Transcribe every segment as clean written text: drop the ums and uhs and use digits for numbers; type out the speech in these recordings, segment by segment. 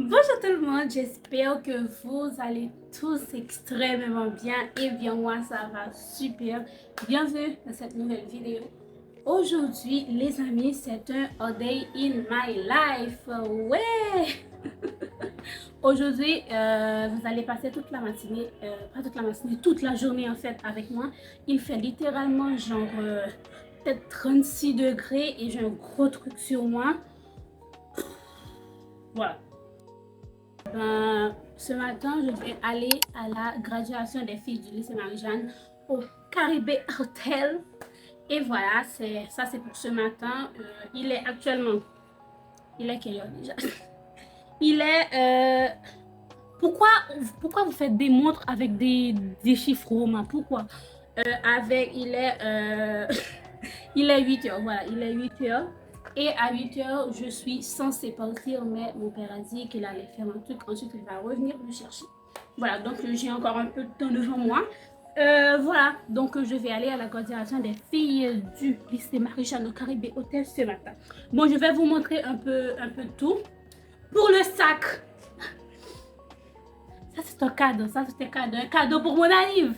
Bonjour tout le monde, j'espère que vous allez tous extrêmement bien et bien moi ça va super. Bienvenue dans cette nouvelle vidéo. Aujourd'hui les amis, c'est un A Day in My Life. Ouais. Aujourd'hui vous allez passer toute la matinée, pas toute la matinée, toute la journée en fait avec moi. Il fait littéralement genre peut-être 36 degrés et j'ai un gros truc sur moi. Voilà. Ce matin, je vais aller à la graduation des filles du lycée Marie-Jeanne au Caribé Hotel. Et voilà, c'est pour ce matin. Il est actuellement... Il est quelle heure déjà? Il est... Pourquoi vous faites des montres avec des chiffres romains? Pourquoi? Il est 8 heures, voilà, il est 8 heures. Et à 8 heures, je suis censée partir, mais mon père a dit qu'il allait faire un truc, ensuite il va revenir me chercher. Voilà, donc j'ai encore un peu de temps devant moi. Voilà, donc je vais aller à la graduation des filles du lycée Marie-Jeanne au Caribé Hotel ce matin. Bon, je vais vous montrer un peu tout. Pour le sac, ça c'est un cadeau, un cadeau pour mon anniv.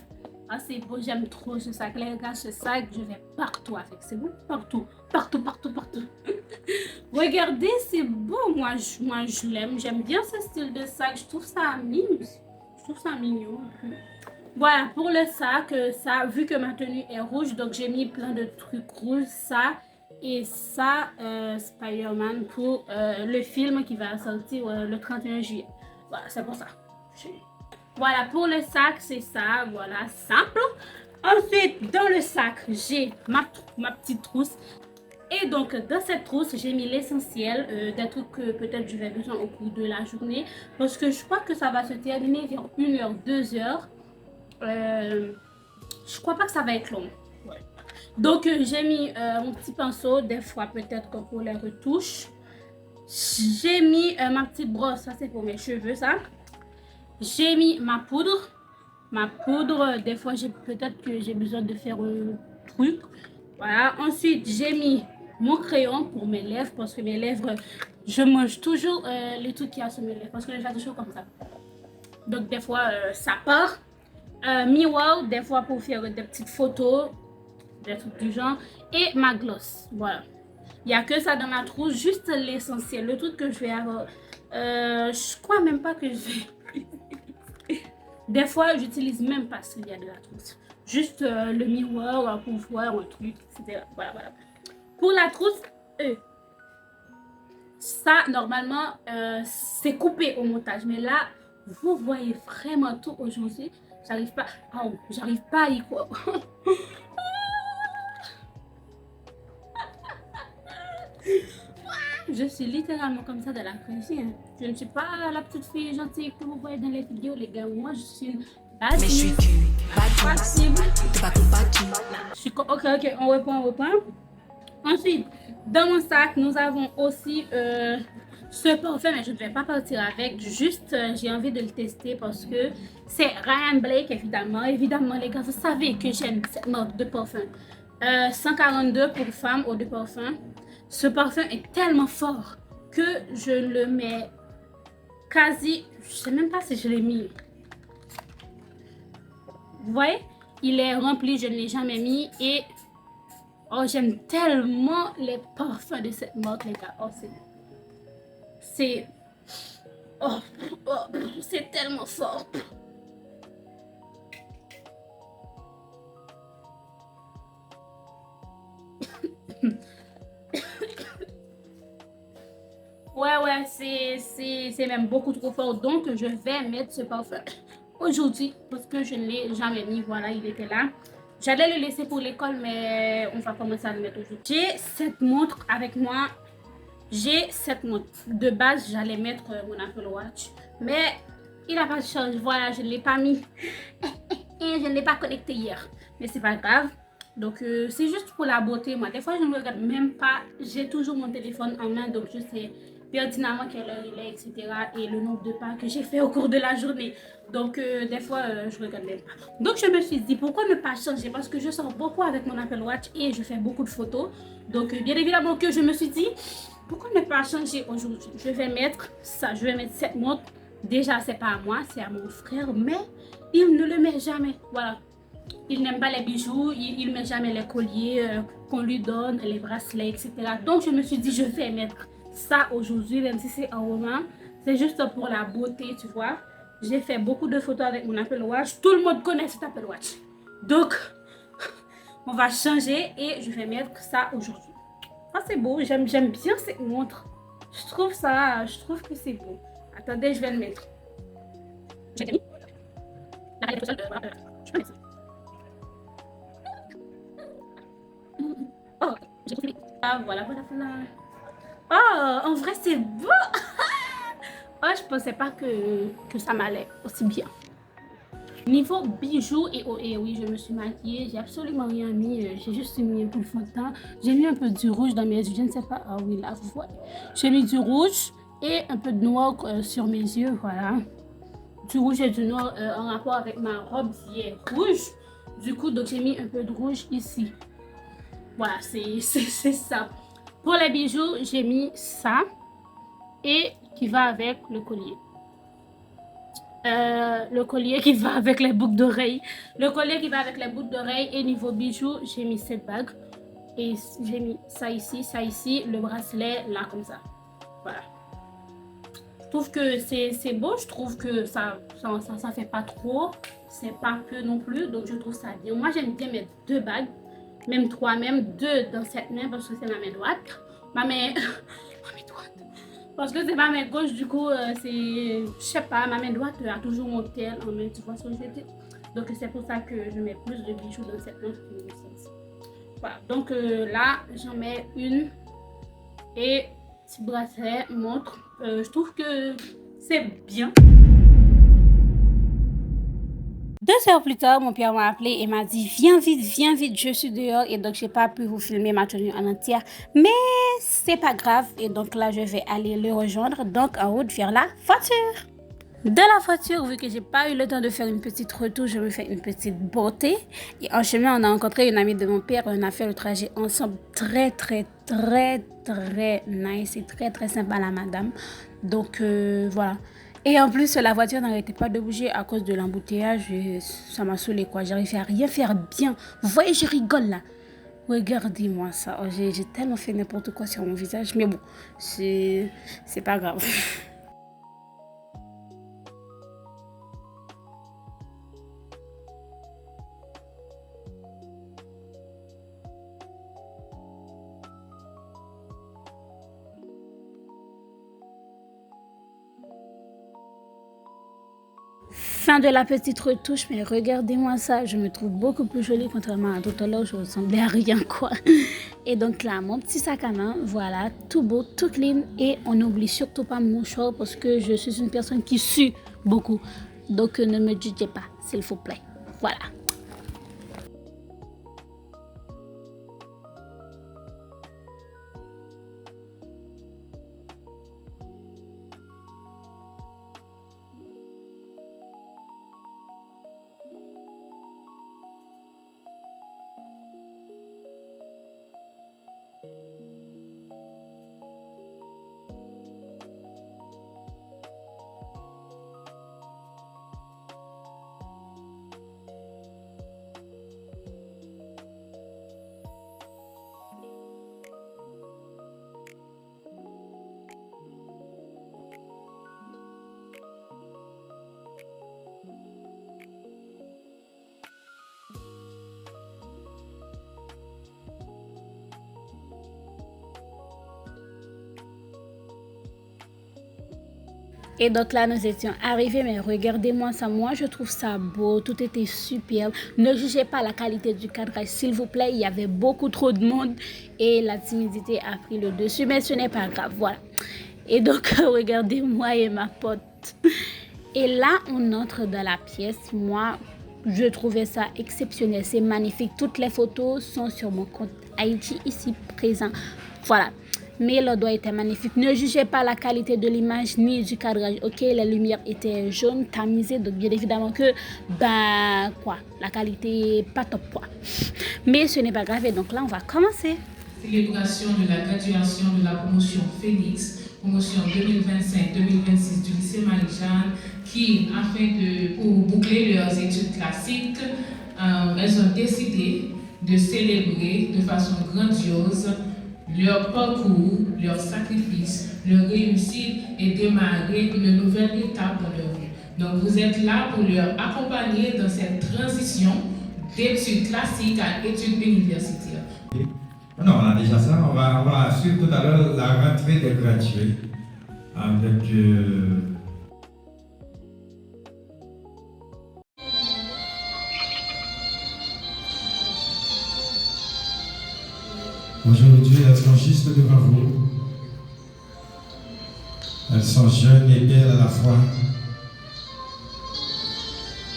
Ah c'est beau, j'aime trop ce sac. Les gars, ce sac, je vais partout avec. C'est beau, partout. Regardez, c'est beau. Moi je l'aime. J'aime bien ce style de sac. Je trouve ça mignon. Voilà, pour le sac, ça, vu que ma tenue est rouge, donc j'ai mis plein de trucs rouges. Ça et ça, Spider-Man pour le film qui va sortir le 31 juillet. Voilà, c'est pour ça. Voilà, pour le sac, c'est ça, voilà, simple. Ensuite, dans le sac, j'ai ma petite trousse. Et donc, dans cette trousse, j'ai mis l'essentiel des trucs que peut-être je vais besoin au cours de la journée. Parce que je crois que ça va se terminer vers 1h, 2h. Je crois pas que ça va être long. Ouais. Donc, j'ai mis mon petit pinceau, des fois peut-être pour les retouches. J'ai mis ma petite brosse, ça c'est pour mes cheveux, ça. J'ai mis ma poudre. Des fois peut-être que j'ai besoin de faire un truc. Voilà. Ensuite, j'ai mis mon crayon pour mes lèvres parce que mes lèvres, je mange toujours les trucs qu'il y a sur mes lèvres parce que j'ai toujours comme ça. Donc des fois, ça part. Miroir, des fois pour faire des petites photos, des trucs du genre. Et ma gloss. Voilà. Il n'y a que ça dans ma trousse, juste l'essentiel. Le truc que je vais avoir. Je crois même pas que je vais... Des fois, j'utilise même pas ce qu'il y a de la trousse. Juste le miroir pour voir un truc, etc. Voilà. Pour la trousse, ça, normalement, c'est coupé au montage. Mais là, vous voyez vraiment tout aujourd'hui. J'arrive pas à y croire. Je suis littéralement comme ça de la cuisine. Je ne suis pas la petite fille gentille que vous voyez dans les vidéos, les gars. Moi, je suis bad. Mais je suis ok, on reprend. Ensuite, dans mon sac, nous avons aussi ce parfum, mais je ne vais pas partir avec. Juste, j'ai envie de le tester parce que c'est Ryan Blake, évidemment. Évidemment, les gars, vous savez que j'aime cette marque de parfum. 142 pour femme eau de parfum. Ce parfum est tellement fort que je le mets quasi... Je sais même pas si je l'ai mis. Vous voyez? Il est rempli, je ne l'ai jamais mis. Et oh, j'aime tellement les parfums de cette marque, les gars. Oh, c'est tellement fort. Ouais, c'est même beaucoup trop fort. Donc, je vais mettre ce parfum aujourd'hui parce que je ne l'ai jamais mis. Voilà, il était là. J'allais le laisser pour l'école, mais on va commencer à le mettre aujourd'hui. J'ai cette montre avec moi. De base, j'allais mettre mon Apple Watch, mais il n'a pas de charge. Voilà, je ne l'ai pas mis. Et je ne l'ai pas connecté hier. Mais c'est pas grave. Donc, c'est juste pour la beauté. Moi, des fois, je ne me regarde même pas. J'ai toujours mon téléphone en main, donc je sais pertinemment quelle heure il est, etc. et le nombre de pas que j'ai fait au cours de la journée. Donc, des fois, je regarde même pas. Donc, je me suis dit, pourquoi ne pas changer? Parce que je sors beaucoup avec mon Apple Watch et je fais beaucoup de photos. Donc, bien évidemment que je me suis dit, pourquoi ne pas changer aujourd'hui? Je vais mettre ça, je vais mettre cette montre. Déjà, c'est pas à moi, c'est à mon frère, mais il ne le met jamais. Voilà. Il n'aime pas les bijoux, il ne met jamais les colliers qu'on lui donne, les bracelets, etc. Donc, je me suis dit, je vais mettre ça aujourd'hui, même si c'est un roman. C'est juste pour la beauté, tu vois. J'ai fait beaucoup de photos avec mon Apple Watch. Tout le monde connaît cet Apple Watch. Donc, on va changer et je vais mettre ça aujourd'hui. Ah, c'est beau, j'aime bien cette montre. Je trouve que c'est beau. Attendez, je vais le mettre. J'ai mis. Je peux mettre ça. Oh, j'ai trouvé. Ah, voilà. Oh, en vrai, c'est beau. Oh, je pensais pas que ça m'allait aussi bien. Niveau bijoux, et oui, je me suis maquillée, j'ai absolument rien mis, j'ai juste mis un peu de fond de teint. J'ai mis un peu du rouge dans mes yeux, je ne sais pas, ah oui, là, vous voyez. J'ai mis du rouge et un peu de noir sur mes yeux, voilà. Du rouge et du noir en rapport avec ma robe qui est rouge. Du coup, donc j'ai mis un peu de rouge ici. Voilà, c'est ça. Pour les bijoux, j'ai mis ça et qui va avec le collier. Le collier qui va avec les boucles d'oreilles. Le collier qui va avec les boucles d'oreilles. Et niveau bijoux, j'ai mis cette bague. Et j'ai mis ça ici, le bracelet là comme ça. Voilà. Je trouve que c'est beau. Je trouve que ça fait pas trop. C'est pas peu non plus. Donc je trouve ça bien. Moi j'aime bien mettre 2 bagues. Même 3, même 2 dans cette main parce que c'est ma main droite. Ma main droite. Parce que c'est ma main gauche, du coup, c'est, je sais pas, ma main droite a toujours mon tel en main, tu vois ce que je veux dire. Donc c'est pour ça que je mets plus de bijoux dans cette main que dans celle-ci. Voilà, donc là, j'en mets une et petit bracelet, montre. Je trouve que c'est bien. 2 heures plus tard, mon père m'a appelé et m'a dit viens vite, je suis dehors et donc j'ai pas pu vous filmer ma tenue en entière, mais c'est pas grave et donc là je vais aller le rejoindre, donc en route vers la voiture. De la voiture, vu que j'ai pas eu le temps de faire une petite retouche, je me fais une petite beauté et en chemin on a rencontré une amie de mon père, on a fait le trajet ensemble, très nice et très sympa la madame, donc voilà. Et en plus, la voiture n'arrêtait pas de bouger à cause de l'embouteillage. Ça m'a saoulé quoi. J'arrivais à rien faire bien. Vous voyez, je rigole là. Regardez-moi ça. Oh, j'ai tellement fait n'importe quoi sur mon visage. Mais bon, c'est pas grave. Fin de la petite retouche, mais regardez-moi ça, je me trouve beaucoup plus jolie contrairement à tout à l'heure, je ressemblais à rien quoi. Et donc là, mon petit sac à main, voilà, tout beau, tout clean et on n'oublie surtout pas mon short parce que je suis une personne qui sue beaucoup. Donc ne me jugez pas, s'il vous plaît. Voilà. Et donc là, nous étions arrivés, mais regardez-moi ça, moi je trouve ça beau, tout était superbe. Ne jugez pas la qualité du cadrage, s'il vous plaît, il y avait beaucoup trop de monde et la timidité a pris le dessus, mais ce n'est pas grave, voilà. Et donc, regardez-moi et ma pote. Et là, on entre dans la pièce, moi, je trouvais ça exceptionnel, c'est magnifique. Toutes les photos sont sur mon compte IG ici présent, voilà. mais l'odeur était magnifique. Ne jugez pas la qualité de l'image ni du cadrage. Ok, les lumières étaient jaunes, tamisées, donc bien évidemment que, la qualité pas top quoi. Mais ce n'est pas grave, et donc là on va commencer. Célébration de la graduation de la promotion Phoenix, promotion 2025-2026 du lycée Marie-Jeanne, qui, pour boucler leurs études classiques, elles ont décidé de célébrer de façon grandiose leur parcours, leur sacrifice, leur réussite et démarrer une nouvelle étape dans leur vie. Donc vous êtes là pour leur accompagner dans cette transition d'études classiques à études universitaires. Non, on a déjà ça. On va suivre tout à l'heure la rentrée des gradués avec aujourd'hui, elles sont juste devant vous. Elles sont jeunes et belles à la fois.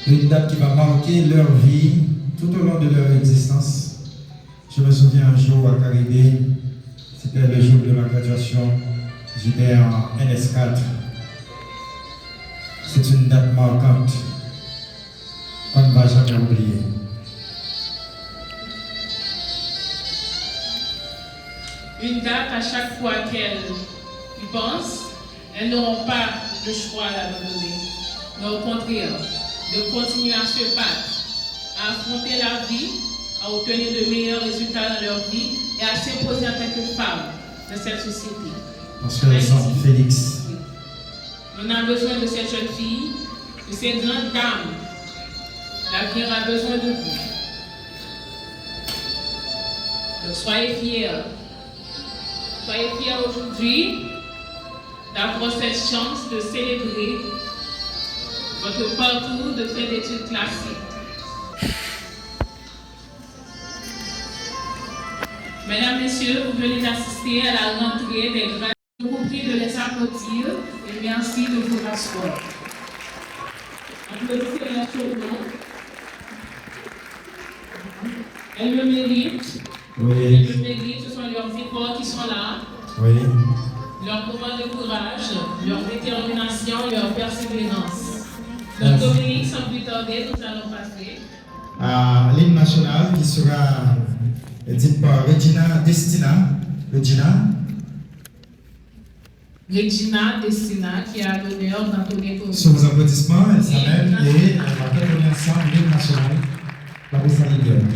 Une date qui va marquer leur vie tout au long de leur existence. Je me souviens un jour à Caribé, c'était le jour de ma graduation, j'étais en NS4. C'est une date marquante qu'on ne va jamais oublier. Une date à chaque fois qu'elles y pensent, elles n'auront pas le choix d'abandonner, mais au contraire, de continuer à se battre, à affronter la vie, à obtenir de meilleurs résultats dans leur vie et à s'imposer en tant que femmes de cette société. Parce qu'elles sont Félix. On a besoin de cette jeune fille, de ces grandes dames. L'avenir a besoin de vous. Donc soyez fiers. Soyez fiers aujourd'hui d'avoir cette chance de célébrer votre parcours de fin d'études classiques. Mesdames, Messieurs, vous venez d'assister à la rentrée des gradués. Je vous prie de les applaudir et merci de vous rasseoir. Applaudissez-les chaudement. Elles le méritent. Oui. Elles le méritent. Ce sont leurs efforts qui sont là. Oui. Leur moment de courage, leur détermination, leur persévérance. Donc, Dominique, sans plus tarder, nous allons passer à l'hymne national qui sera dite par Regina Destina. Regina Destina, qui a l'honneur d'entonner pour nous. Sous vos applaudissements, elle s'amène et elle va donner ensemble l'hymne national, la Salinienne.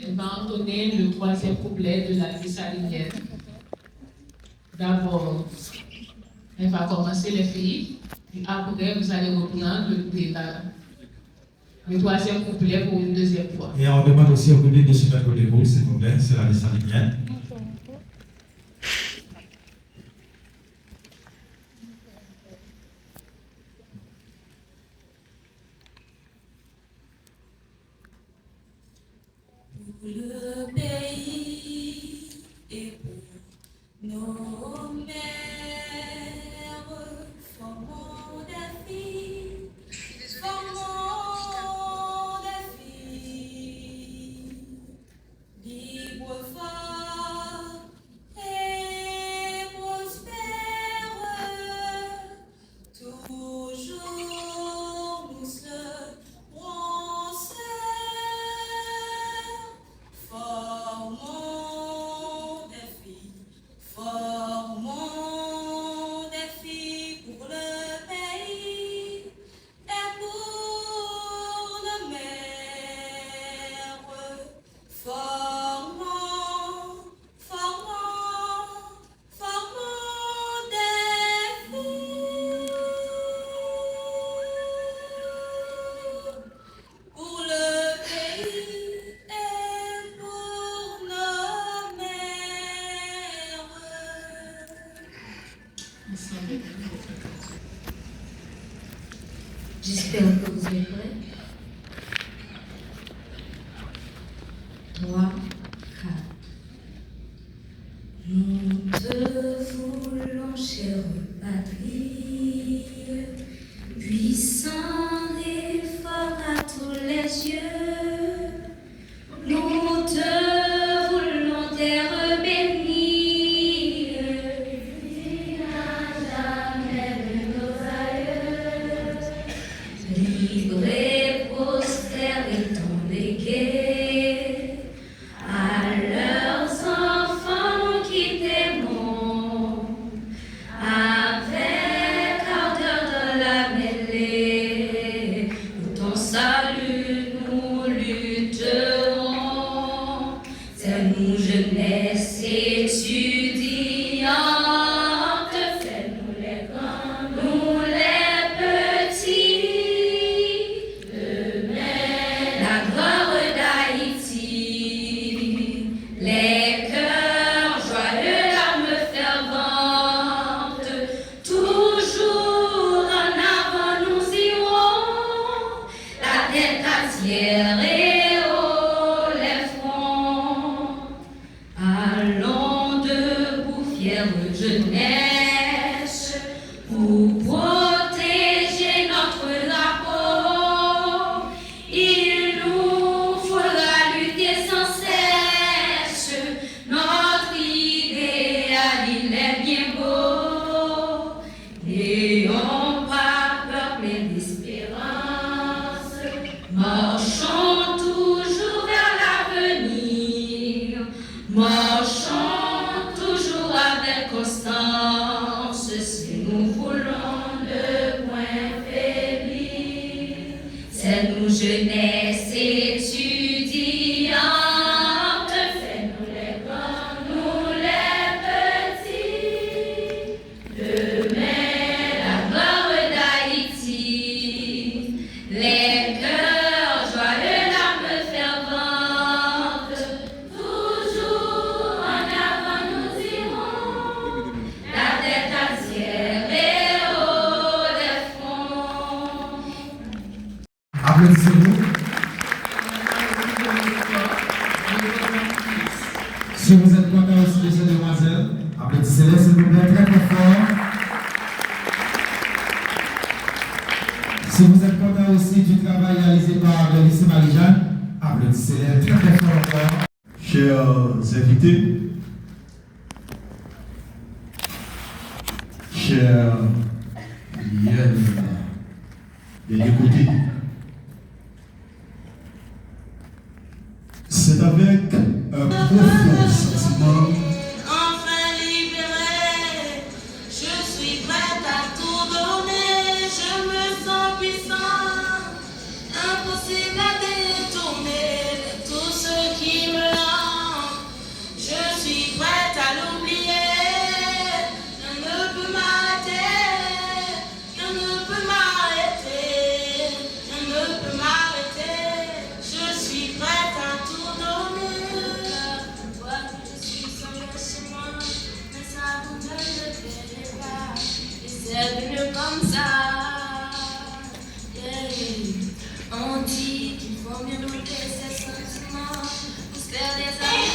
Elle va entonner le troisième couplet de la Salinienne. D'abord, elle va commencer les filles, puis après vous allez reprendre le troisième couplet pour une deuxième fois. Et on demande aussi au public de se mettre au debout, s'il vous plaît, c'est la Salinienne. Le pays et pour nos mères, formons des filles, libres, fortes et prospères, toujours nous serons sœurs. Formons des filles pour le pays et pour nos mères. Formons des filles pour le pays et pour nos mères. J'espère que vous êtes prêts. 3, 4. Nous te voulons, chère patrie, puissant et fort à tous les yeux. Nous te voulons. Applaudissez-vous. Si vous êtes content aussi de ces demoiselles, applaudissez-les s'il vous plaît très très fort. Si vous êtes content aussi du travail réalisé par le lycée Marie-Jeanne, applaudissez-les très très fort encore. Chers invités, chers de l'écouter, c'est avec un profond sentiment Enfin libérée, je suis prête à tout donner, je me sens puissante, impossible à détourner de tout ce qui me hante. Je suis prête à l'oublier, je ne peux m'arrêter, je ne peux m'arrêter, je ne peux m'arrêter, je suis prête à tout donner. Toi que je suis seule chez moi, mais ça vous ne le fait pas, et c'est mieux comme ça. Yeah. On dit qu'il faut mieux noter ses sentiments pour se faire des amis.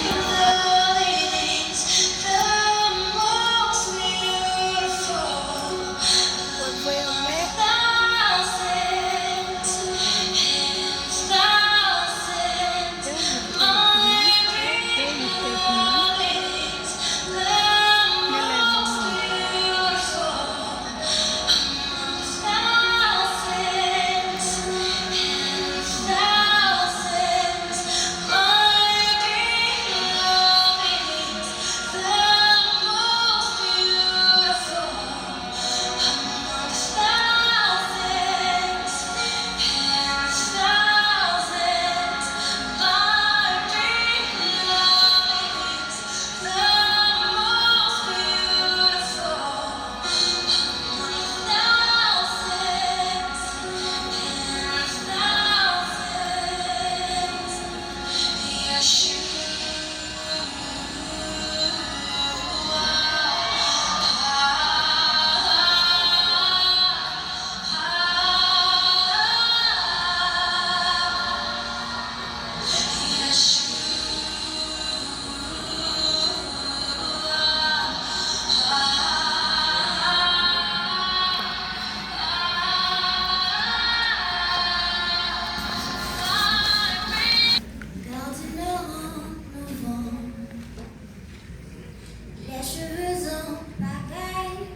Les cheveux en pagaille,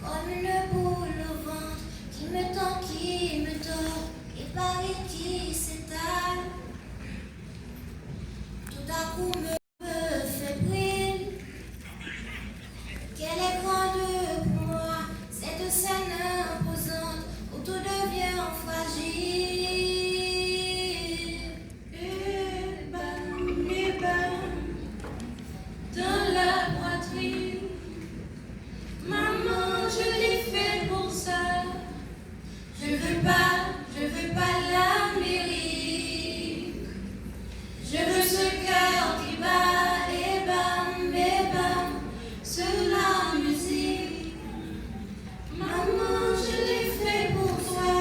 comme une boule au ventre qui me tord, et Paris qui s'étale, tout à coup me fébrile. Quelle est grande pour moi cette scène imposante où tout devient fragile. Dans la poitrine, maman, je l'ai fait pour ça. Je veux pas l'Amérique. Je veux ce cœur qui bat et bam, sur la musique. Maman, je l'ai fait pour toi.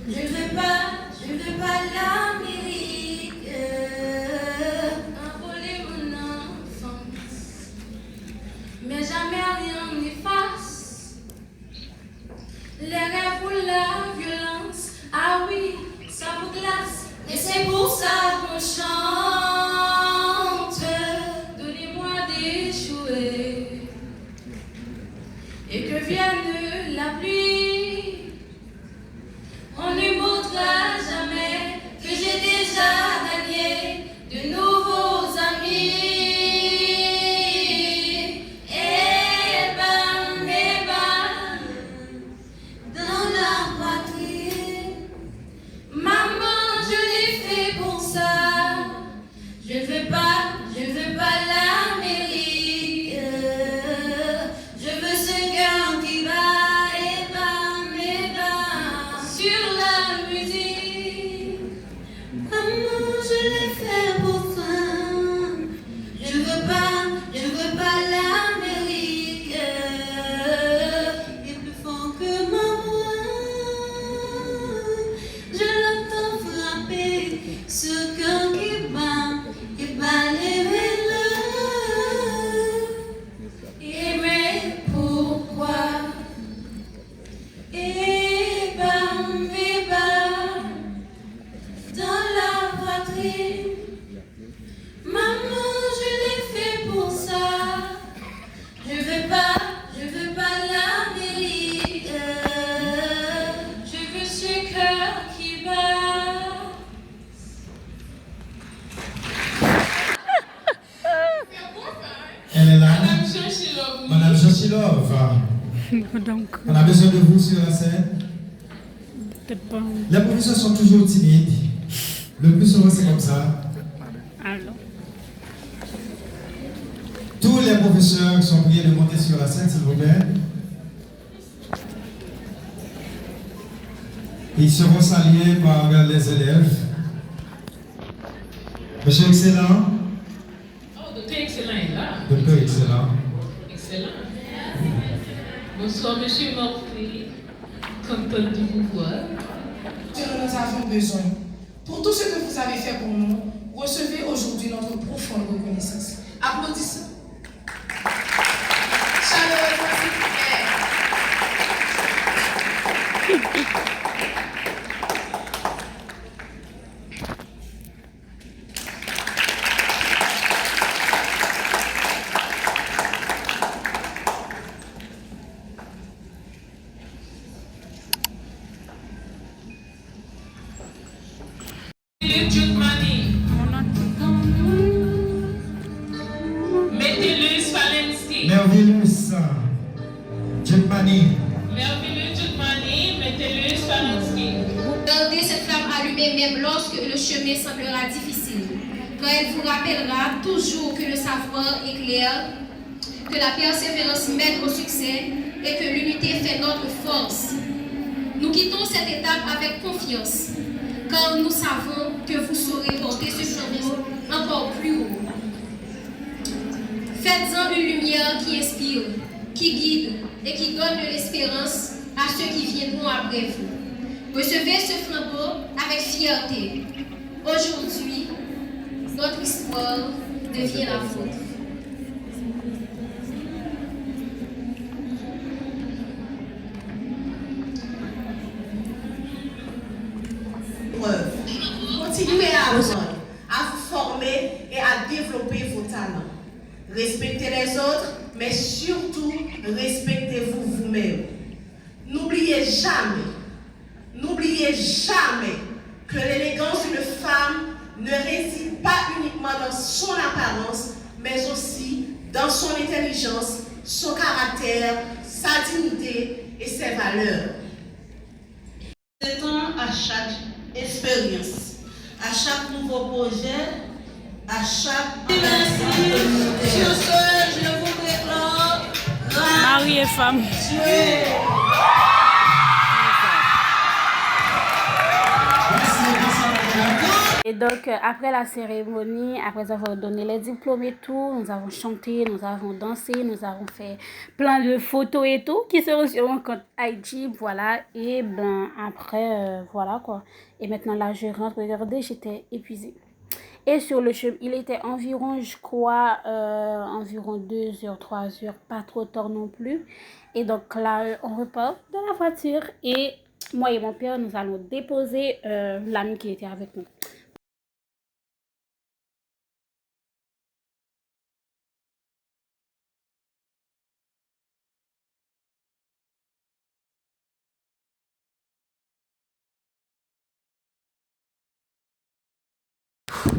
Je veux pas l'Amérique. Envoler mon enfance, mais jamais rien n'efface les rêves ou la violence. Ah oui, ça vous glace, et c'est pour ça qu'on chante. Donnez-moi d'échouer et que vienne la pluie. On ne montrera jamais que j'ai déjà gagné de nouveaux amis. Et bam, dans la poitrine. Maman, je l'ai fait pour ça. Je veux pas l'Amérique. Je veux ce cœur qui bat et bat. Petit Love, Donc, on a besoin de vous sur la scène. peut-être pas. Les professeurs sont toujours timides. Le plus souvent, c'est comme ça. Alors. Tous les professeurs sont priés de monter sur la scène, s'il vous plaît. Ils seront salués par les élèves. Monsieur Excellent. Oh, docteur Excellent est là. Docteur Excellent. Excellent. Bonsoir, monsieur Morphy. Contente de vous voir. Nous avons besoin. Pour tout ce que vous avez fait pour nous, recevez aujourd'hui notre profonde reconnaissance. Applaudissons. Chaleureusement, s'il vous plaît. Philippe Jutmani. Metellus Falensky. Mervillus Jetmani. Mervillus Jutmani, Metellus Falensky. Gardez cette flamme allumée même lorsque le chemin semblera difficile, car elle vous rappellera toujours que le savoir éclaire, que la persévérance mène au succès et que l'unité fait notre force. Nous quittons cette étape avec confiance, car nous savons que vous saurez porter ce chemin encore plus haut. Faites-en une lumière qui inspire, qui guide et qui donne de l'espérance à ceux qui viendront après vous. Recevez ce flambeau avec fierté. Aujourd'hui, notre histoire devient la vôtre. Continuez à apprendre, à vous former et à développer vos talents. Respectez les autres, mais surtout respectez-vous vous-même. N'oubliez jamais que l'élégance d'une femme ne réside pas uniquement dans son apparence, mais aussi dans son intelligence, son caractère, sa dignité et ses valeurs. C'est à chaque expérience, à chaque nouveau projet, à chaque... Merci. Sur ce, je vous déclare Mari et femme. Et donc, après la cérémonie, après avoir donné les diplômes et tout, nous avons chanté, nous avons dansé, nous avons fait plein de photos et tout, qui seront sur mon compte IG, voilà. Et ben, après, voilà quoi. Et maintenant, là, je rentre, regardez, j'étais épuisée. Et sur le chemin, il était environ, je crois, environ 2 heures, 3 heures, pas trop tard non plus. Et donc là, on repart dans la voiture et moi et mon père, nous allons déposer l'ami qui était avec nous.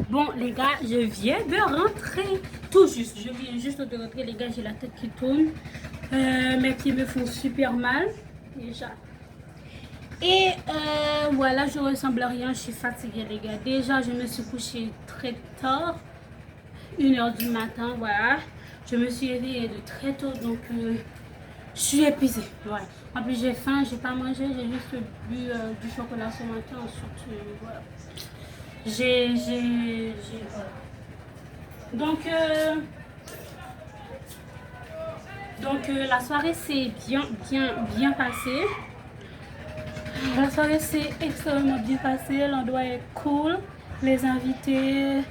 Bon les gars, je viens de rentrer, tout juste, je viens juste de rentrer les gars, j'ai la tête qui tourne, mes pieds me font super mal, déjà. Et voilà, je ressemble à rien, je suis fatiguée les gars, déjà je me suis couchée très tard, 1h du matin, voilà, je me suis réveillée de très tôt, donc je suis épuisée, voilà. En plus j'ai faim, j'ai pas mangé, j'ai juste bu du chocolat ce matin, ensuite voilà. Donc la soirée s'est bien passée. La soirée s'est extrêmement bien passée. L'endroit est cool. Les invités,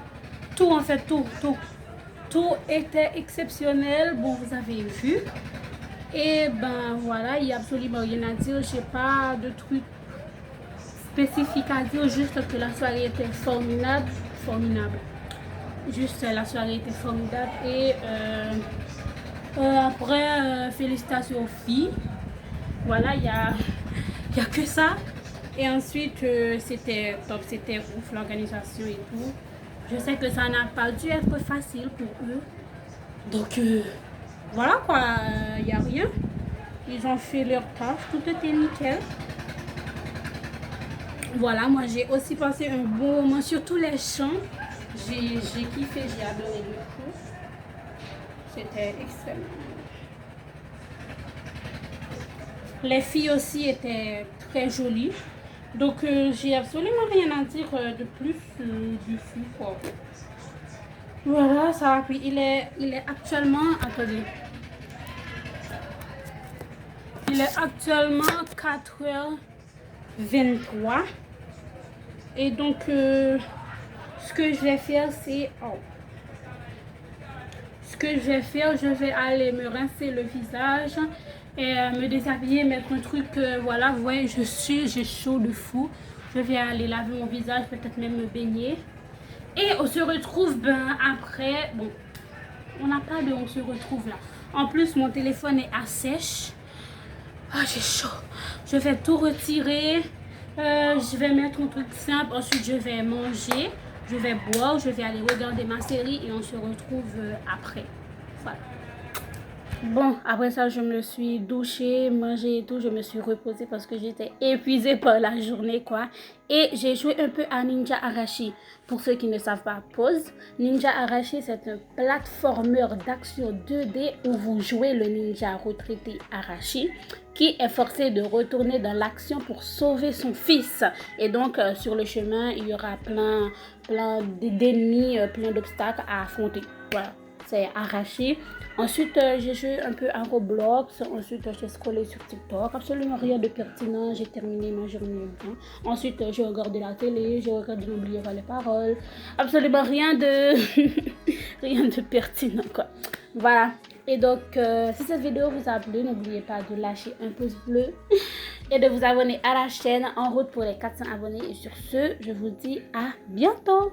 tout en fait, tout était exceptionnel. Bon, vous avez vu. Et ben voilà, il n'y a absolument rien à dire. Je n'ai pas de trucs spécifique à dire, juste que la soirée était formidable. Juste la soirée était formidable et après félicitations aux filles. Voilà, il y a que ça. Et ensuite c'était top, c'était ouf l'organisation et tout. Je sais que ça n'a pas dû être facile pour eux. Donc voilà quoi, il n'y a rien. Ils ont fait leur tâche, tout était nickel. Voilà, moi j'ai aussi passé un bon moment sur tous les chants. J'ai kiffé, j'ai adoré le cours. C'était extrêmement. Les filles aussi étaient très jolies. Donc j'ai absolument rien à dire de plus dessus quoi. Voilà, ça. Puis il est actuellement. Attendez. Il est actuellement 4h23. Et donc ce que je vais faire c'est. Ce que je vais faire, je vais aller me rincer le visage et me déshabiller, mettre un truc, voilà, vous voyez, j'ai chaud de fou. Je vais aller laver mon visage, peut-être même me baigner. Et on se retrouve après, bon, on n'a pas de on se retrouve là. En plus, mon téléphone est à sèche. Ah, j'ai chaud. Je vais tout retirer. Je vais mettre un truc simple, ensuite je vais manger. Je vais boire, je vais aller regarder ma série et on se retrouve après. Voilà. Bon, après ça, je me suis douchée, mangé et tout. Je me suis reposée parce que j'étais épuisée par la journée, quoi. Et j'ai joué un peu à Ninja Arashi. Pour ceux qui ne savent pas, pause. Ninja Arashi, c'est un platformer d'action 2D où vous jouez le ninja retraité Arashi qui est forcé de retourner dans l'action pour sauver son fils. Et donc, sur le chemin, il y aura plein d'ennemis, plein d'obstacles à affronter. Voilà, c'est Arashi. Ensuite, j'ai joué un peu à Roblox. Ensuite, j'ai scrollé sur TikTok. Absolument rien de pertinent. J'ai terminé ma journée bien. Ensuite, j'ai regardé la télé. J'ai regardé N'oubliez pas les paroles. Absolument rien de rien de pertinent, quoi. Voilà. Et donc, si cette vidéo vous a plu, n'oubliez pas de lâcher un pouce bleu et de vous abonner à la chaîne en route pour les 400 abonnés. Et sur ce, je vous dis à bientôt.